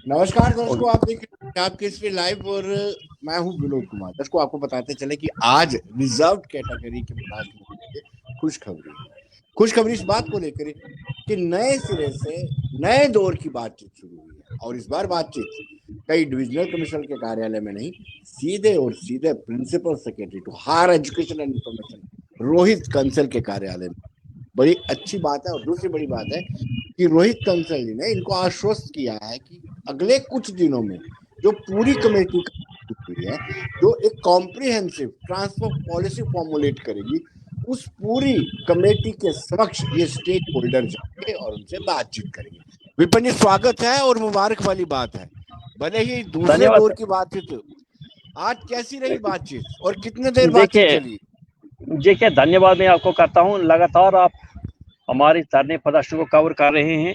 नमस्कार और दर्शकों, आप देख रहे हैं आपके इस लाइव और मैं हूं विनोद कुमार। दर्शकों, आपको बताते चले कि आज रिजर्व कैटेगरी के मुलाजिमों के लिए खुशखबरी है। खुशखबरी इस बात को लेकर है कि नए सिरे से नए दौर की बातचीत शुरू हुई है और इस बार बातचीत कई डिविजनल कमिश्नर के कार्यालय में नहीं, सीधे और सीधे principal secretary to higher education and information Rohit Kansal के कार्यालय में। बड़ी अच्छी बात है। और दूसरी बड़ी बात है कि रोहित कंसल जी ने इनको आश्वस्त किया है कि अगले कुछ दिनों में जो पूरी कमेटी हुई है, जो एक कॉम्प्रिहेंसिव ट्रांसफर पॉलिसी फॉर्मुलेट करेगी, उस पूरी कमेटी के समक्ष ये स्टेक होल्डर जाएंगे और उनसे बातचीत करेंगे। विपिन जी, स्वागत है और मुबारक वाली बात है। भले ही दूसरे धन्यवाद दौर सर। की बातचीत, आज कैसी रही बातचीत और कितने देर बातचीत देखिए चली? देखिए धन्यवाद मैं आपको करता हूं। लगातार आप हमारे धरने प्रदर्शन को कवर कर रहे हैं।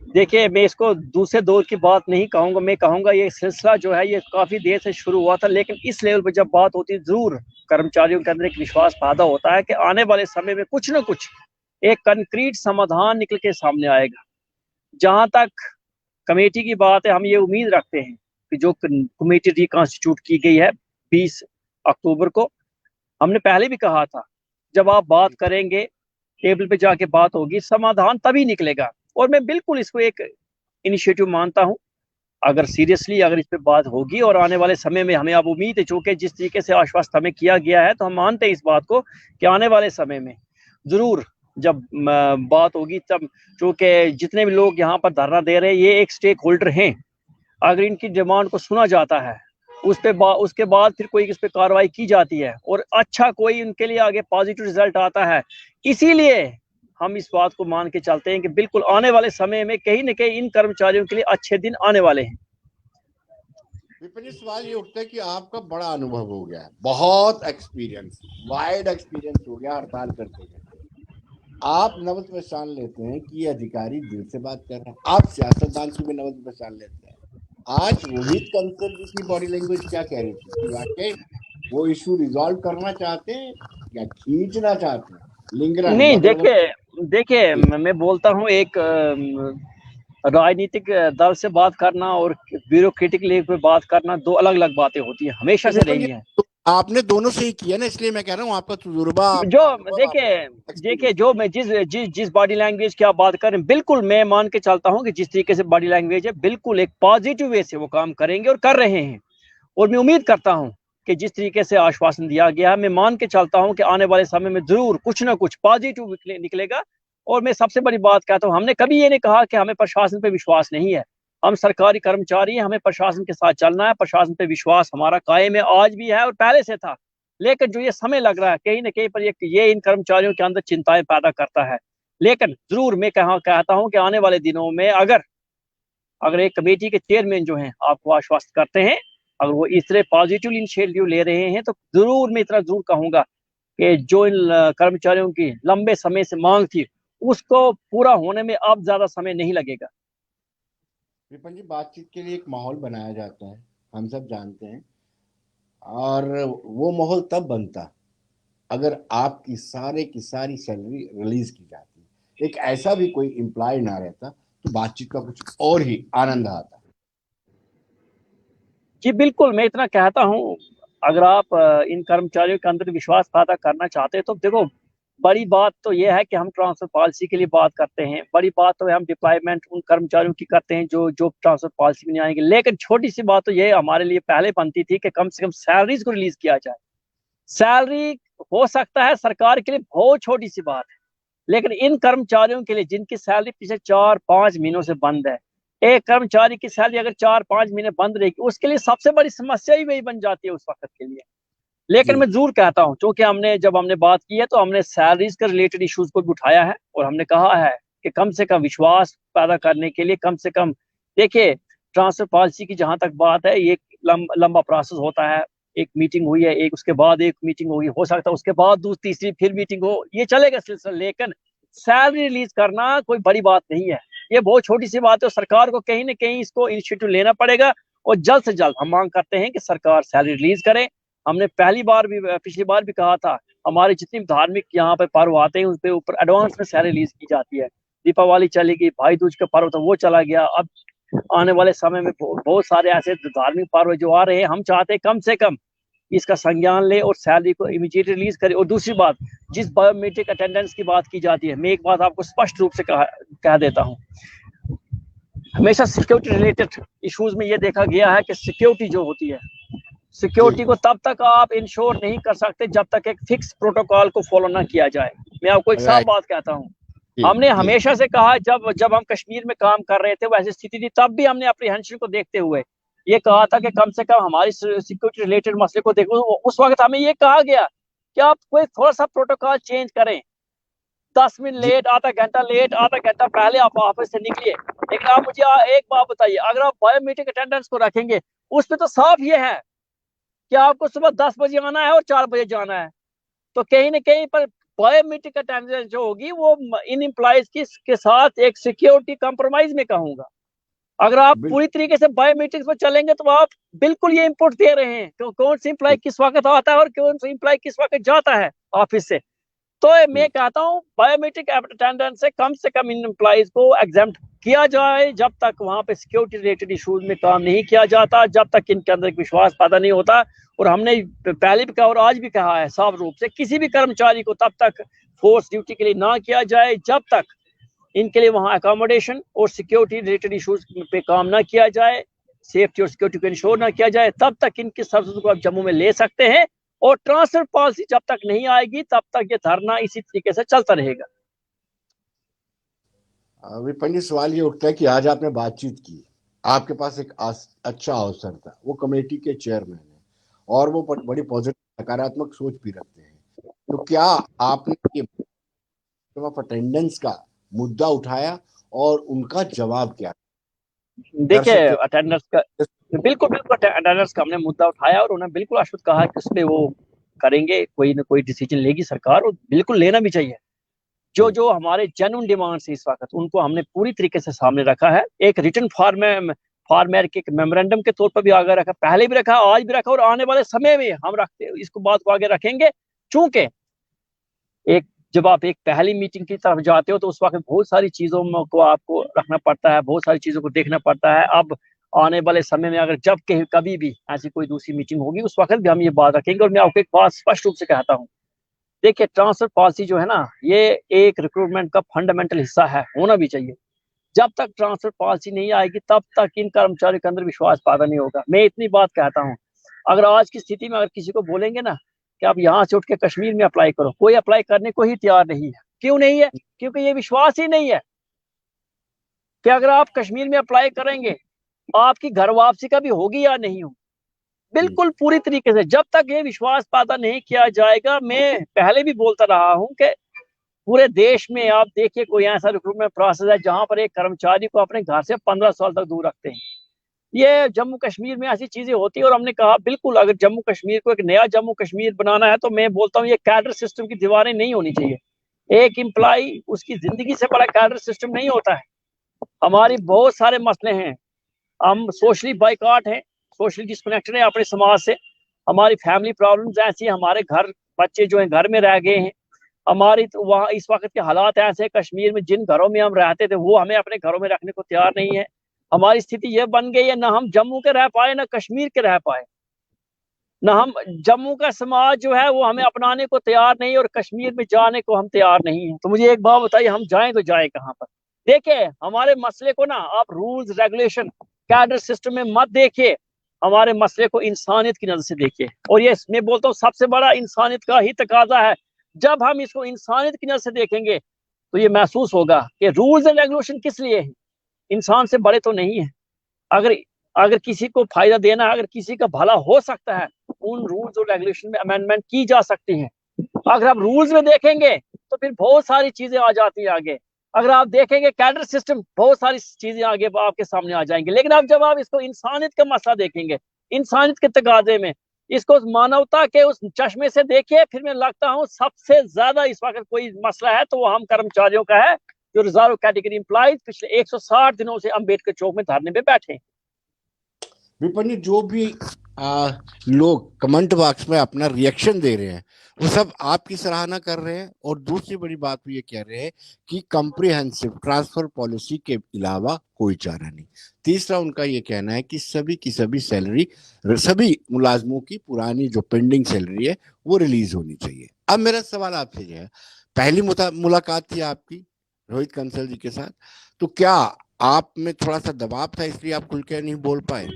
देखिए, मैं इसको दूसरे दौर की बात नहीं कहूंगा, मैं कहूंगा ये सिलसिला जो है ये काफी देर से शुरू हुआ था, लेकिन इस लेवल पर जब बात होती है जरूर कर्मचारियों के अंदर एक विश्वास पैदा होता है कि आने वाले समय में कुछ ना कुछ एक कंक्रीट समाधान निकल के सामने आएगा। जहां तक कमेटी की बात है, हम ये उम्मीद रखते हैं कि जो कमेटी रिकॉन्स्टिट्यूट की गई है 20 अक्टूबर को, हमने पहले भी कहा था जब आप बात करेंगे टेबल पे जाके बात होगी, समाधान तभी निकलेगा। और मैं बिल्कुल इसको एक इनिशिएटिव मानता हूं। अगर सीरियसली अगर इस पे बात होगी और आने वाले समय में हमें अब उम्मीद है, चूंकि जिस तरीके से आश्वस्त हमें किया गया है, तो हम मानते हैं इस बात को कि आने वाले समय में जरूर जब बात होगी तब, चूंकि जितने भी लोग यहाँ पर धरना दे रहे हैं ये एक स्टेक होल्डर हैं, अगर इनकी डिमांड को सुना जाता है उसके बाद फिर कोई इस पे कार्रवाई की जाती है और अच्छा कोई उनके लिए आगे पॉजिटिव रिजल्ट आता है, इसीलिए हम इस बात को मान के चलते हैं कि बिल्कुल आने वाले समय में कहीं ना कहीं इन कर्मचारियों के लिए अच्छे दिन आने वाले हैं। विपिन, सवाल ये उठता है कि आपका बड़ा अनुभव हो गया है, बहुत एक्सपीरियंस, वाइड एक्सपीरियंस हो गया हड़ताल करते करते। आप नब्ज पहचान लेते हैं कि ये अधिकारी दिल से बात कर रहे हैं, आप सियासतदान की भी नब्ज पहचान लेते हैं। आज रोहित कंसल जी की बॉडी लैंग्वेज क्या कह रही थी कि वाकई वो इशू रिजॉल्व करना चाहते हैं या खींचना चाहते हैं, लिंगरन नहीं, मतलब? देखिए देखिए मैं बोलता हूँ एक राजनीतिक दल से बात करना और ब्यूरोक्रेटिक लेवल पे बात करना दो अलग अलग बातें होती है, हमेशा से विपिन जी, रही है। तो आपने दोनों से ही किया ना, इसलिए मैं कह रहा हूँ आपका तजुर्बा, जो आपका अनुभव, आपका देखिए देखिए एक्सपीरियंस। जो मैं जिस बॉडी लैंग्वेज की आप बात कर रहे हैं, बिल्कुल मैं मान के चलता हूं कि जिस तरीके से बॉडी लैंग्वेज है बिल्कुल एक पॉजिटिव वे से वो काम करेंगे और कर रहे हैं। और मैं उम्मीद करता हूं कि जिस तरीके से आश्वासन दिया गया है, मैं मान के चलता हूं कि आने वाले समय में जरूर कुछ ना कुछ पॉजिटिव निकलेगा। और मैं सबसे बड़ी बात कहता हूं, हमने कभी ये नहीं कहा कि हमें प्रशासन पे विश्वास नहीं है। हम सरकारी कर्मचारी हैं, हमें प्रशासन के साथ चलना है, प्रशासन पे विश्वास हमारा कायम है, आज भी है और पहले से था। लेकिन जो ये समय लग रहा है कहीं ना कहीं पर ये इन कर्मचारियों के अंदर चिंताएं पैदा करता है। लेकिन जरूर मैं कहता हूं कि आने वाले दिनों में अगर अगर एक कमेटी के चेयरमैन जो हैं आपको आश्वस्त करते हैं, अगर वो इस तरह पॉजिटिव इनिशिएटिव ले रहे हैं, तो जरूर मैं इतना जरूर कहूंगा कि जो इन कर्मचारियों की लंबे समय से मांग थी उसको पूरा होने में अब ज्यादा समय नहीं लगेगा। विपिन जी, बातचीत के लिए एक माहौल बनाया जाता है, हम सब जानते हैं। और वो माहौल तब बनता अगर आपकी सारे की सारी सैलरी रिलीज की जाती, एक ऐसा भी कोई इम्प्लॉय ना रहता, तो बातचीत का कुछ और ही आनंद आता। जी बिल्कुल, मैं इतना कहता हूँ, अगर आप इन कर्मचारियों के अंदर विश्वास पैदा करना चाहते हैं तो देखो, बड़ी बात तो यह है कि हम ट्रांसफर पॉलिसी के लिए बात करते हैं, बड़ी बात तो है हम डिप्लॉयमेंट उन कर्मचारियों की करते हैं जो जो ट्रांसफर पॉलिसी में नहीं आएंगे। लेकिन छोटी सी बात तो यह हमारे लिए पहले बनती थी कि कम से कम सैलरीज को रिलीज किया जाए। सैलरी हो सकता है सरकार के लिए बहुत छोटी सी बात है, लेकिन इन कर्मचारियों के लिए जिनकी सैलरी पिछले 4-5 महीनों से बंद है, एक कर्मचारी की सैलरी अगर 4-5 महीने बंद रहेगी, उसके लिए सबसे बड़ी समस्या ही वही बन जाती है उस वक्त के लिए। लेकिन जी। मैं जरूर कहता हूं, क्योंकि जब हमने बात की है तो हमने सैलरीज के रिलेटेड इश्यूज को भी उठाया है और हमने कहा है कि कम से कम विश्वास पैदा करने के लिए कम से कम, देखिए ट्रांसफर पॉलिसी की जहां तक बात है, ये लंबा प्रोसेस होता है। एक मीटिंग हुई है, एक उसके बाद एक मीटिंग हुई, हो सकता है उसके बाद दूसरी तीसरी फिर मीटिंग हो, ये चलेगा सिलसिला। लेकिन सैलरी रिलीज करना कोई बड़ी बात नहीं है, ये बहुत छोटी सी बात है। सरकार को कहीं ना कहीं इसको इनिशिएटिव लेना पड़ेगा और जल्द से जल्द हम मांग करते हैं कि सरकार सैलरी रिलीज करे। हमने पिछली बार भी कहा था, हमारे जितनी भी धार्मिक यहाँ पे पर्व आते हैं उस पे ऊपर एडवांस में सैलरी रिलीज की जाती है। दीपावली चली गई, भाई दूज का पर्व था वो चला गया, अब आने वाले समय में बहुत सारे ऐसे धार्मिक पर्व जो आ रहे हैं, हम चाहते हैं कम से कम इसका संज्ञान ले और सैलरी को इमीडिएट रिलीज करे। और दूसरी बात, जिस बायोमेट्रिक अटेंडेंस की बात की जाती है, मैं एक बात आपको स्पष्ट रूप से कह देता हूँ, हमेशा सिक्योरिटी रिलेटेड इश्यूज में ये देखा गया है कि सिक्योरिटी जो होती है, सिक्योरिटी को तब तक आप इंश्योर नहीं कर सकते जब तक एक फिक्स प्रोटोकॉल को फॉलो ना किया जाए। मैं आपको एक साफ बात कहता हूँ, हमने हमेशा से कहा, जब हम कश्मीर में काम कर रहे थे वैसी स्थिति थी, तब भी हमने अप्रीहेंशन को देखते हुए ये कहा था कि कम से कम हमारी सिक्योरिटी रिलेटेड मसले को देखो। उस वक्त हमें ये कहा गया कि आप कोई थोड़ा सा प्रोटोकॉल चेंज करें, 10 मिनट लेट, आधा घंटा लेट, आधा घंटा पहले आप ऑफिस से निकलिए। लेकिन आप मुझे एक बात बताइए, अगर आप बायोमेट्रिक अटेंडेंस को रखेंगे, उसमें तो साफ ये है कि आपको सुबह 10 बजे आना है और 4 बजे जाना है। तो कहीं ना कहीं पर बायोमेट्रिक अटेंडेंस जो होगी वो इन एम्प्लॉइज के साथ एक सिक्योरिटी कंप्रोमाइज में कहूंगा। अगर आप पूरी तरीके से बायोमेट्रिक्स पर चलेंगे तो आप बिल्कुल ये इनपुट दे रहे हैं कि कौन सी एम्प्लॉय किस वक्त आता है और कौन सी एम्प्लॉय किस वक्त जाता है ऑफिस से। तो मैं कहता हूं बायोमेट्रिक अटेंडेंस से कम इन एम्प्लॉइज को एग्जेम्प्ट किया जाए, जब तक वहां पे सिक्योरिटी रिलेटेड इश्यूज में काम नहीं किया जाता, जब तक इनके अंदर एक विश्वास पैदा नहीं होता। और हमने पहले भी कहा और आज भी कहा है साफ रूप से, किसी भी कर्मचारी को तब तक फोर्स ड्यूटी के लिए ना किया जाए जब तक इनके लिए वहां अकोमोडेशन और सिक्योरिटी रिलेटेड इश्यूज पे काम ना किया जाए, सेफ्टी और सिक्योरिटी को इंश्योर ना किया जाए। तब तक इनकी सर्विस को आप जम्मू में ले सकते हैं, और ट्रांसफर पॉलिसी जब तक नहीं आएगी तब तक ये धरना इसी तरीके से चलता रहेगा। विपिन जी, सवाल ये उठता है कि आज आपने बातचीत की, आपके पास एक अच्छा अवसर था, वो कमेटी के चेयरमैन है और वो बड़ी पॉजिटिव सकारात्मक सोच भी रखते हैं, तो क्या आपने ये अटेंडेंस का मुद्दा उठाया और उनका जवाब क्या? देखिए, अटेंडेंस का बिल्कुल अटेंडेंस का हमने मुद्दा उठाया और उन्होंने बिल्कुल आश्वस्त कहा कि उसमें वो करेंगे, कोई ना कोई डिसीजन लेगी सरकार, और बिल्कुल लेना भी चाहिए। जो हमारे जेन्युइन डिमांड्स इस वक्त, उनको हमने पूरी तरीके से सामने रखा है। एक रिटन फॉर्मेट के मेमोरेंडम के तौर पर भी आगे रखा, पहले भी रखा, आज भी रखा, और आने वाले समय में हम रखते इसको बात को आगे रखेंगे। चूंकि जब आप एक पहली मीटिंग की तरफ जाते हो तो उस वक्त बहुत सारी चीजों को आपको रखना पड़ता है, बहुत सारी चीजों को देखना पड़ता है। अब आने वाले समय में अगर जब कभी भी ऐसी कोई दूसरी मीटिंग होगी, उस वक्त भी हम ये बात रखेंगे। और मैं आपको एक बात स्पष्ट रूप से कहता हूँ, देखिए, ट्रांसफर पॉलिसी जो है ना, ये एक रिक्रूटमेंट का फंडामेंटल हिस्सा है, होना भी चाहिए। जब तक ट्रांसफर पॉलिसी नहीं आएगी तब तक इन कर्मचारियों के अंदर विश्वास पैदा नहीं होगा। मैं इतनी बात कहता हूँ, अगर आज की स्थिति में अगर किसी को बोलेंगे ना कि आप यहाँ से उठ के कश्मीर में अप्लाई करो, कोई अप्लाई करने को ही तैयार नहीं है। क्यों नहीं है? क्योंकि ये विश्वास ही नहीं है कि अगर आप कश्मीर में अप्लाई करेंगे आपकी घर वापसी का भी होगी या नहीं होगी। बिल्कुल पूरी तरीके से जब तक ये विश्वास पैदा नहीं किया जाएगा, मैं पहले भी बोलता रहा हूं कि पूरे देश में आप देखिए कोई ऐसा रिक्रूटमेंट प्रोसेस है जहां पर एक कर्मचारी को अपने घर से 15 साल तक दूर रखते हैं। ये जम्मू कश्मीर में ऐसी चीजें होती है। और हमने कहा बिल्कुल अगर जम्मू कश्मीर को एक नया जम्मू कश्मीर बनाना है तो मैं बोलता हूँ ये कैडर सिस्टम की दीवारें नहीं होनी चाहिए। एक एम्प्लॉय उसकी जिंदगी से बड़ा कैडर सिस्टम नहीं होता है। हमारी बहुत सारे मसले हैं, हम सोशली बाइकआउट हैं, सोशली डिस्कनेक्टेड है अपने समाज से। हमारी फैमिली प्रॉब्लम्स ऐसी, हमारे घर बच्चे जो हैं घर में रह गए हैं। हमारी तो वहाँ इस वक्त के हालात ऐसे, कश्मीर में जिन घरों में हम रहते थे वो हमें अपने घरों में रखने को तैयार नहीं है। हमारी स्थिति ये बन गई है, ना हम जम्मू के रह पाए ना कश्मीर के रह पाए, ना हम जम्मू का समाज जो है वो हमें अपनाने को तैयार नहीं और कश्मीर में जाने को हम तैयार नहीं है। तो मुझे एक बात बताइए, हम जाएं तो जाएं कहाँ पर? देखिए, हमारे मसले को ना आप रूल्स रेगुलेशन कैडर सिस्टम में मत देखिए, हमारे मसले को इंसानियत की नजर से देखिए। और ये मैं बोलता हूँ सबसे बड़ा इंसानियत का ही तकाजा है। जब हम इसको इंसानियत की नजर से देखेंगे तो ये महसूस होगा कि रूल्स एंड रेगुलेशन किस लिए है, इंसान से बड़े तो नहीं है। अगर किसी को फायदा देना है, अगर किसी का भला हो सकता है, उन रूल्स और रेगुलेशन में अमेंडमेंट की जा सकती है। अगर आप रूल्स में देखेंगे तो फिर बहुत सारी चीजें आ जाती है आगे। अगर आप देखेंगे कैडर सिस्टम, बहुत सारी चीजें आगे आपके सामने आ जाएंगे। लेकिन अब जब आप इसको इंसानियत का मसला देखेंगे, इंसानियत के तकाजे में, इसको मानवता के उस चश्मे से देखिए, फिर मैं लगता हूँ सबसे ज्यादा इस वक्त कोई मसला है तो वो हम कर्मचारियों का है जो रिजर्व कैटेगरी एम्प्लॉइज पिछले 160 दिनों से अम्बेडकर चौक में धरने पे बैठे। विपिन जी, जो भी लोग कमेंट बॉक्स में अपना रिएक्शन दे रहे हैं वो सब आपकी सराहना कर रहे हैं। और दूसरी बड़ी बात वो ये कह रहे हैं कि कॉम्प्रिहेंसिव ट्रांसफर पॉलिसी के अलावा कोई चारा नहीं। तीसरा उनका ये कहना है कि सभी की सभी सैलरी, सभी मुलाजमों की पुरानी जो पेंडिंग सैलरी है वो रिलीज होनी चाहिए। अब मेरा सवाल आपसे ये है, पहली मुलाकात थी आपकी रोहित कंसल जी के साथ, तो क्या आप में थोड़ा सा दबाव था इसलिए आप खुल के नहीं बोल पाए?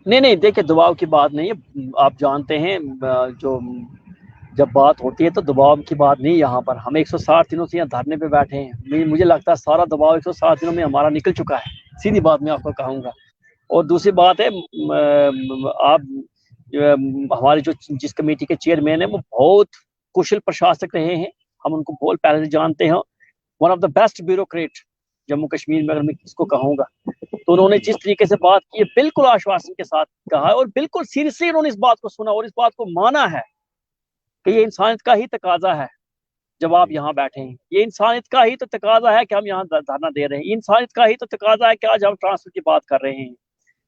नहीं नहीं, देखिए दबाव की बात नहीं है। आप जानते हैं जो जब बात होती है तो दबाव की बात नहीं। यहाँ पर हम 160 दिनों से यहाँ धरने पे बैठे हैं। मुझे लगता है सारा दबाव 160 दिनों में हमारा निकल चुका है, सीधी बात मैं आपको कहूँगा। और दूसरी बात है, आप हमारे जो जिस कमेटी के चेयरमैन है वो बहुत कुशल प्रशासक रहे हैं। हम उनको बहुत पहले से जानते हैं। One of the best bureaucrat Jammu Kashmir में, अगर मैं किसको कहूँगा। तो उन्होंने जिस तरीके से बात की है, बिल्कुल आश्वासन के साथ कहा है और बिल्कुल सीरियसली उन्होंने इस बात को सुना और इस बात को माना है कि ये इंसानियत का ही तकाजा है। जब आप यहाँ बैठे हैं, ये इंसानियत का ही तो तकाजा है कि हम यहाँ धरना दे रहे हैं। इंसानियत का ही तो तकाजा है कि आज हम ट्रांसफर की बात कर रहे हैं।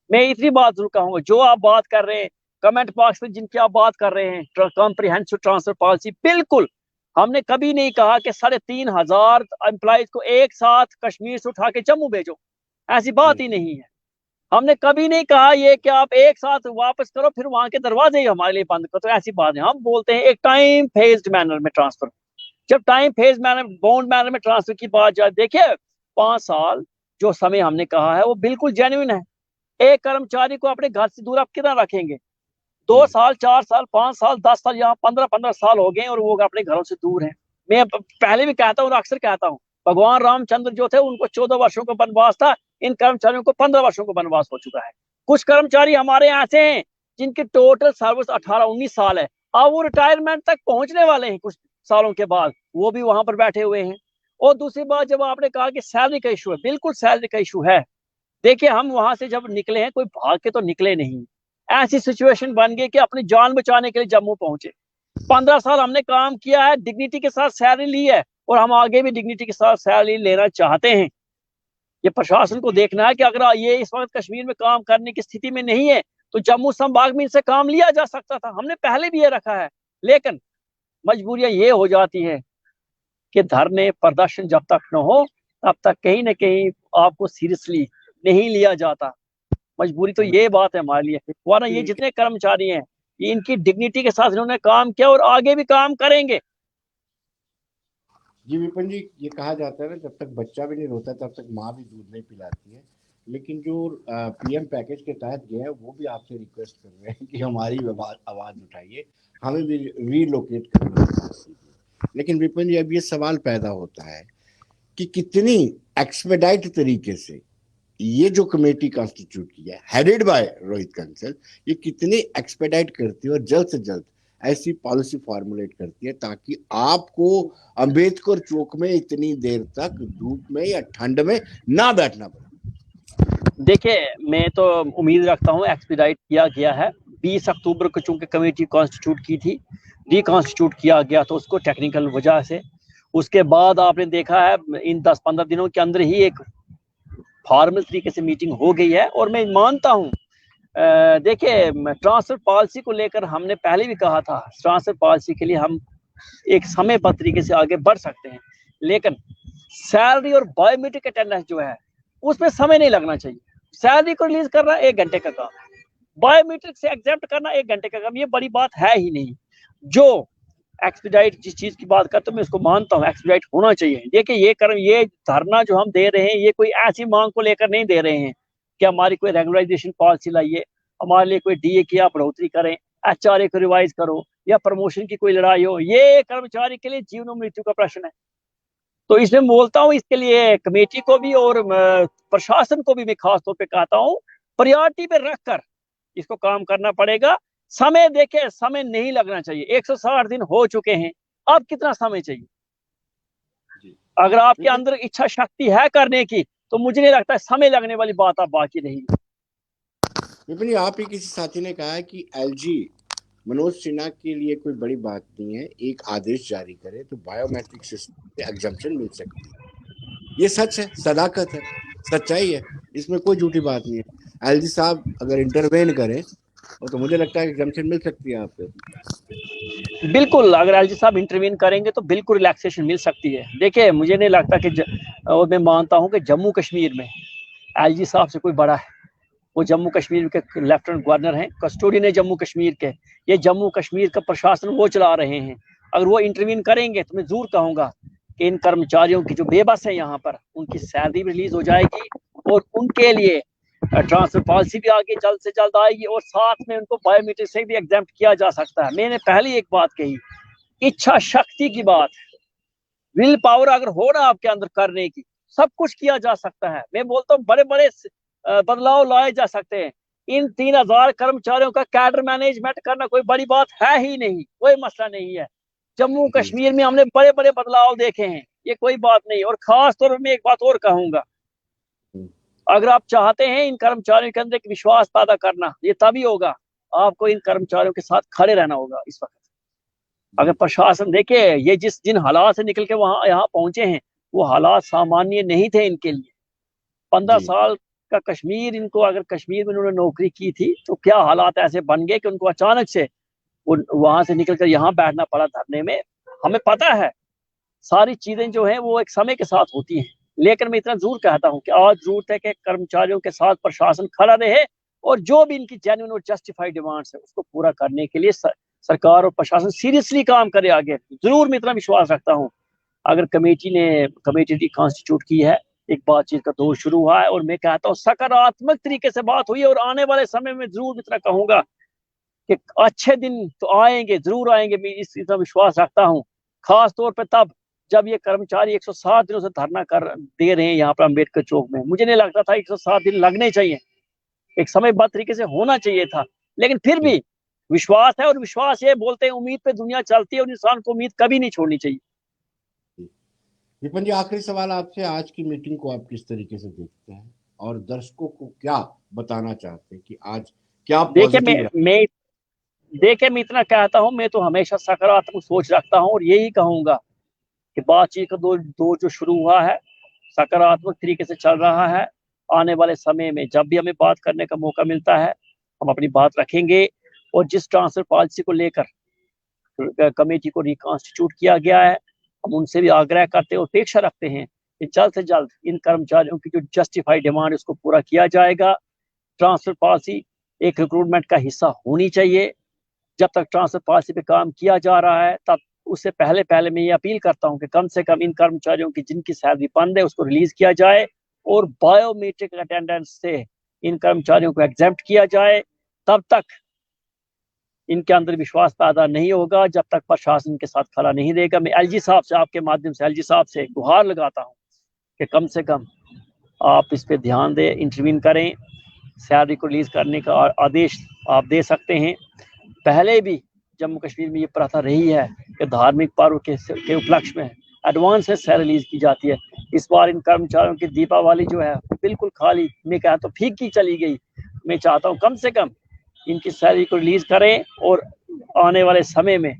मैं इतनी बात जरूर कहूंगा, जो आप बात कर रहे हैं कमेंट बॉक्स में, जिनकी आप बात कर रहे हैं कॉम्प्रिहेंसिव ट्रांसफर पॉलिसी, बिल्कुल हमने कभी नहीं कहा कि 3,500 एम्प्लॉयज को एक साथ कश्मीर से उठा के जम्मू भेजो। ऐसी बात ही नहीं है। हमने कभी नहीं कहा ये कि आप एक साथ वापस करो फिर वहां के दरवाजे ही हमारे लिए बंद करो। तो ऐसी बात है। हम बोलते हैं एक टाइम फेज्ड मैनर में ट्रांसफर। जब time phase manner, bound manner में ट्रांसफर की बात जाए, देखिए 5 साल जो समय हमने कहा है वो बिल्कुल जेन्युइन है। एक कर्मचारी को अपने घर से दूर आप कितना रखेंगे? 2 साल, 4 साल, 5 साल, 10 साल, यहाँ 15-15 साल हो गए और वो अपने घरों से दूर हैं। मैं पहले भी कहता हूँ और अक्सर कहता हूँ, भगवान रामचंद्र जो थे उनको 14 वर्षों का वनवास था, इन कर्मचारियों को 15 वर्षों का वनवास हो चुका है। कुछ कर्मचारी हमारे ऐसे हैं जिनकी टोटल सर्विस 18-19 साल है। अब वो रिटायरमेंट तक पहुंचने वाले हैं कुछ सालों के बाद, वो भी वहां पर बैठे हुए हैं। और दूसरी बात, जब आपने कहा कि सैलरी का इशू है, बिल्कुल सैलरी का इशू है। देखिए हम वहां से जब निकले हैं, कोई भाग के तो निकले नहीं। ऐसी सिचुएशन बन गई कि अपनी जान बचाने के लिए जम्मू पहुंचे। 15 साल हमने काम किया है, डिग्निटी के साथ सैलरी ली है और हम आगे भी डिग्निटी के साथ सैलरी लेना चाहते हैं। ये प्रशासन को देखना है कि अगर ये इस वक्त कश्मीर में काम करने की स्थिति में नहीं है तो जम्मू संभाग में इनसे काम लिया जा सकता था। हमने पहले भी ये रखा है, लेकिन मजबूरियां ये हो जाती है कि धरने प्रदर्शन जब तक न हो तब तक कहीं ना कहीं आपको सीरियसली नहीं लिया जाता। मजबूरी तो ये बात है हमारे लिए। वरना ये जितने कर्मचारी हैं, ये इनकी डिग्निटी के साथ इन्होंने काम किया और आगे भी काम करेंगे। जी विपिन जी, ये कहा जाता है ना, जब तक बच्चा भी नहीं रोता तब तक माँ भी दूध नहीं पिलाती है। लेकिन जो पीएम पैकेज के तहत गए हैं वो भी आपसे रिक्वेस्ट कर रहे हैं कि हमारी आवाज उठाइए, हमें भी रीलोकेट करने की बात कीजिए। लेकिन विपिन जी, अब ये सवाल पैदा होता है कि कितनी एक्सपेडाइट तरीके से ये जो कमेटी कॉन्स्टिट्यूट की है हेडेड बाय रोहित कंसल, ये कितनी एक्सपेडाइट करती है और जल्द से जल्द ऐसी पॉलिसी फॉर्मुलेट करती है ताकि आपको अंबेडकर चौक में इतनी देर तक धूप में या ठंड में ना बैठना पड़े। देखिए मैं तो उम्मीद रखता हूँ एक्सपीडाइट किया गया है। 20 अक्टूबर को चूंकि कमेटी कॉन्स्टिट्यूट की थी, रिकॉन्स्टिट्यूट किया गया तो उसको टेक्निकल वजह से, उसके बाद आपने देखा है इन 10-15 दिनों के अंदर ही एक फॉर्मल तरीके से मीटिंग हो गई है। और मैं मानता हूँ, देखिए ट्रांसफर पॉलिसी को लेकर हमने पहले भी कहा था, ट्रांसफर पॉलिसी के लिए हम एक समयबद्ध तरीके से आगे बढ़ सकते हैं, लेकिन सैलरी और बायोमेट्रिक अटेंडेंस जो है उसमें समय नहीं लगना चाहिए। सैलरी को रिलीज करना 1 घंटे का काम, बायोमेट्रिक से एग्जेप्ट करना 1 घंटे का काम, ये बड़ी बात है ही नहीं। जो एक्सपीडाइट जिस चीज की बात करते, मैं इसको मानता हूँ एक्सपीडाइट होना चाहिए। देखिए ये धरना जो हम दे रहे हैं, ये कोई ऐसी मांग को लेकर नहीं दे रहे हैं कि हमारी कोई रेगुलराइजेशन पॉलिसी लाइए, हमारे लिए कोई डीए की आप बढ़ोतरी करें, एचआरए को रिवाइज करो या प्रमोशन की कोई लड़ाई हो। ये कर्मचारी के लिए जीवन और मृत्यु का प्रश्न है। तो इसमें बोलता हूँ, इसके लिए कमेटी को भी और प्रशासन को भी मैं खास तौर पे कहता हूँ, प्रायोरिटी पे रखकर इसको काम करना पड़ेगा। समय देखे, समय नहीं लगना चाहिए। 160 दिन हो चुके हैं, अब कितना समय चाहिए? अगर आपके अंदर इच्छा शक्ति है करने की तो मुझे नहीं लगता समय लगने वाली बात अब बाकी रही। विपिन, आप ही किसी साथी ने कहा है कि एलजी मनोज सिन्हा के लिए कोई बड़ी बात नहीं है, एक आदेश जारी करे तो बायोमेट्रिक सिस्टम से एग्जम्पशन मिल सकती है। ये सच है, सदाकत है, सच्चाई है, इसमें कोई झूठी बात नहीं है। एलजी साहब अगर इंटरवेन करें और तो मुझे लगता है एग्जम्पशन मिल सकती है यहाँ पे। बिल्कुल, अगर एलजी साहब इंटरवीन करेंगे तो बिल्कुल रिलैक्सेशन मिल सकती है। देखिए मुझे नहीं लगता कि और मैं मानता हूँ कि जम्मू कश्मीर में एलजी साहब से कोई बड़ा है। वो जम्मू कश्मीर के लेफ्टिनेंट गवर्नर हैं, कस्टोडियन है जम्मू कश्मीर के। ये जम्मू कश्मीर का प्रशासन वो चला रहे हैं। अगर वो इंटरवीन करेंगे तो मैं जरूर कहूंगा कि इन कर्मचारियों की जो बेबस है यहाँ पर, उनकी सैलरी भी रिलीज हो जाएगी और उनके लिए ट्रांसफर पॉलिसी भी आगे जल्द से जल्द आएगी और साथ में उनको बायोमेट्रिक से भी एग्जाम्प्ट किया जा सकता है। मैंने पहले एक बात कही, इच्छा शक्ति की बात, विल पावर अगर हो ना आपके अंदर करने की, सब कुछ किया जा सकता है। मैं बोलता हूँ बड़े बड़े बदलाव लाए जा सकते हैं। इन 3000 कर्मचारियों का कैडर मैनेजमेंट करना कोई बड़ी बात है ही नहीं, कोई मसला नहीं है। जम्मू कश्मीर में हमने बड़े बड़े बदलाव देखे हैं, ये कोई बात नहीं। और खास तौर पर मैं एक बात और कहूंगा, अगर आप चाहते हैं इन कर्मचारियों के अंदर एक विश्वास पैदा करना, ये तभी होगा, आपको इन कर्मचारियों के साथ खड़े रहना होगा। इस वक्त अगर प्रशासन, देखिए ये जिन हालात से निकल के वहां यहाँ पहुंचे हैं, वो हालात सामान्य नहीं थे इनके लिए। 15 साल का कश्मीर, इनको अगर कश्मीर में उन्होंने नौकरी की थी तो क्या हालात ऐसे बन गए कि उनको अचानक से वहां से निकलकर यहाँ बैठना पड़ा धरने में। हमें पता है सारी चीजें जो हैं वो एक समय के साथ होती हैं, लेकिन मैं इतना जरूर कहता हूँ कि आज जरूरत है कि कर्मचारियों के साथ प्रशासन खड़ा रहे और जो भी इनकी जेन्युइन और जस्टिफाइड डिमांड्स है उसको पूरा करने के लिए सरकार और प्रशासन सीरियसली काम करे आगे। जरूर मैं इतना विश्वास रखता हूँ। अगर कमेटी कॉन्स्टिट्यूट की है, एक बातचीत का दौर शुरू हुआ है और मैं कहता हूँ सकारात्मक तरीके से बात हुई है और आने वाले समय में जरूर इतना कहूंगा कि अच्छे दिन तो आएंगे, जरूर आएंगे। मैं इतना विश्वास रखता हूँ, खास तौर पर तब जब ये कर्मचारी 107 दिनों से धरना कर दे रहे हैं यहाँ पर अम्बेडकर चौक में। मुझे नहीं लगता था 107 दिन लगने चाहिए, एक समयबद्ध तरीके से होना चाहिए था, लेकिन फिर भी विश्वास है। और विश्वास ये बोलते हैं उम्मीद पे दुनिया चलती है और इंसान को उम्मीद कभी नहीं छोड़नी चाहिए। विपिन जी, आखिरी सवाल आपसे, आज की मीटिंग को आप किस तरीके से देखते हैं और दर्शकों को क्या बताना चाहते हैं कि आज क्या पॉजिटिव? देखिए मैं इतना कहता हूँ, मैं तो हमेशा सकारात्मक सोच रखता हूँ और यही कहूंगा कि बातचीत का दौर जो शुरू हुआ है सकारात्मक तरीके से चल रहा है। आने वाले समय में जब भी हमें बात करने का मौका मिलता है हम अपनी बात रखेंगे। और जिस ट्रांसफर पॉलिसी को लेकर कमेटी को रिकॉन्स्टिट्यूट किया गया है, हम उनसे भी आग्रह करते हैं और अपेक्षा रखते हैं कि जल्द से जल्द इन कर्मचारियों की जो जस्टिफाइड डिमांड उसको पूरा किया जाएगा। ट्रांसफर पॉलिसी एक रिक्रूटमेंट का हिस्सा होनी चाहिए। जब तक ट्रांसफर पॉलिसी पे काम किया जा रहा है तब उससे पहले मैं ये अपील करता हूं कि कम से कम इन कर्मचारियों की जिनकी सैलरी बंद है उसको रिलीज किया जाए और बायोमेट्रिक अटेंडेंस से इन कर्मचारियों को एग्जेम्प्ट किया जाए। तब तक इनके अंदर विश्वास पैदा नहीं होगा जब तक प्रशासन के साथ खड़ा नहीं रहेगा। मैं एलजी साहब से, आपके माध्यम से एलजी साहब से गुहार लगाता हूं कि कम से कम आप इस पे ध्यान दें, इंटरवीन करें, सैलरी को रिलीज करने का आदेश आप दे सकते हैं। पहले भी जम्मू कश्मीर में ये प्रथा रही है कि धार्मिक पर्व के उपलक्ष्य में एडवांस में सैलरी रिलीज की जाती है। इस बार इन कर्मचारियों की दीपावली जो है बिल्कुल खाली, मैं कहता हूँ फीकी चली गई। मैं चाहता हूँ कम से कम इनकी सैलरी को रिलीज करें और आने वाले समय में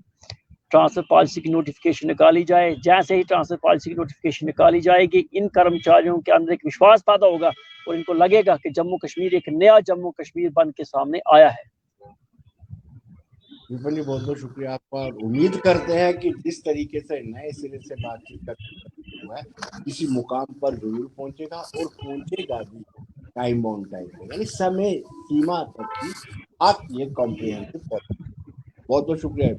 ट्रांसफर पॉलिसी की नोटिफिकेशन निकाली जाए। जैसे ही ट्रांसफर पॉलिसी की नोटिफिकेशन निकाली जाएगी इन कर्मचारियों के अंदर एक विश्वास पैदा होगा और इनको लगेगा कि जम्मू कश्मीर एक नया जम्मू कश्मीर बन के सामने आया है। विपिन जी, बहुत बहुत शुक्रिया आपका। उम्मीद करते हैं कि जिस तरीके से नए सिरे से बातचीत का हुआ है किसी मुकाम पर जरूर पहुंचेगा और पहुंचेगा भी टाइम बाउंड टाइम पे, यानी समय सीमा तक की। आप ये कॉम्प्रिहेंसिव। बहुत बहुत शुक्रिया।